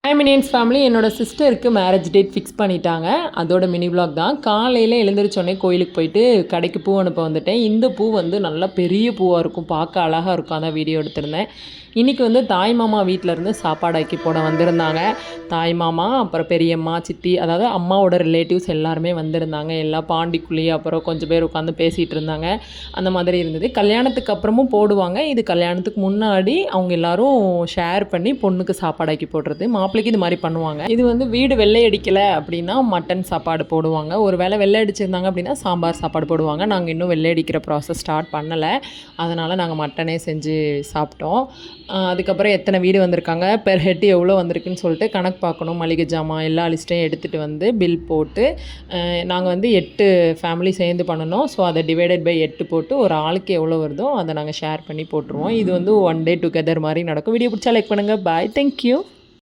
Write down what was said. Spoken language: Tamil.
ஹாய் மினியன்ஸ் ஃபேமிலி, என்னோடய சிஸ்டருக்கு மேரேஜ் டேட் ஃபிக்ஸ் பண்ணிட்டாங்க. அதோட மினி விலாக் தான். காலையில் எழுந்திரிச்சோடனே கோயிலுக்கு போயிட்டு கடைக்கு பூ அனுப்ப வந்துட்டேன். இந்த பூ வந்து நல்லா பெரிய பூவாக இருக்கும், பார்க்க அழகாக இருக்கும். அதான் வீடியோ எடுத்திருந்தேன். இன்றைக்கி வந்து தாய் மாமா வீட்டிலேருந்து சாப்பாடு ஆக்கி போட வந்திருந்தாங்க. தாய் மாமா, அப்புறம் பெரியம்மா, சித்தி, அதாவது அம்மாவோட ரிலேட்டிவ்ஸ் எல்லாருமே வந்திருந்தாங்க. எல்லாம் பாண்டிக்குள்ளி, அப்புறம் கொஞ்சம் பேர் உட்காந்து பேசிகிட்டு இருந்தாங்க. அந்த மாதிரி இருந்தது. கல்யாணத்துக்கு அப்புறமும் போடுவாங்க. இது கல்யாணத்துக்கு முன்னாடி அவங்க எல்லோரும் ஷேர் பண்ணி பொண்ணுக்கு சாப்பாடு ஆக்கி போடுறது. மாப்பிள்ளைக்கு இது மாதிரி பண்ணுவாங்க. இது வந்து வீடு வெள்ளை அடிக்கலை அப்படின்னா மட்டன் சாப்பாடு போடுவாங்க. ஒரு வேளை வெள்ளை அடிச்சிருந்தாங்க அப்படின்னா சாம்பார் சாப்பாடு போடுவாங்க. நாங்கள் இன்னும் வெள்ளை அடிக்கிற ப்ராசஸ் ஸ்டார்ட் பண்ணலை. அதனால் நாங்கள் மட்டனே செஞ்சு சாப்பிட்டோம். அதுக்கப்புறம் எத்தனை வீடு வந்திருக்காங்க, பெர் ஹெட் எவ்வளோ வந்திருக்குன்னு சொல்லிட்டு கணக்கு பார்க்கணும். மளிகை ஜாமான் எல்லா லிஸ்ட்டையும் எடுத்துகிட்டு வந்து பில் போட்டு நாங்கள் வந்து 8 ஃபேமிலி சேர்ந்து பண்ணணும். ஸோ அதை டிவைடட் பை 8 போட்டு ஒரு ஆளுக்கு எவ்வளோ வருதோ அதை நாங்கள் ஷேர் பண்ணி போட்டுருவோம். இது வந்து ஒன் டே டுகெதர் மாதிரி நடக்கும். வீடியோ பிடிச்சா லைக் பண்ணுங்கள். பாய், தேங்க்யூ.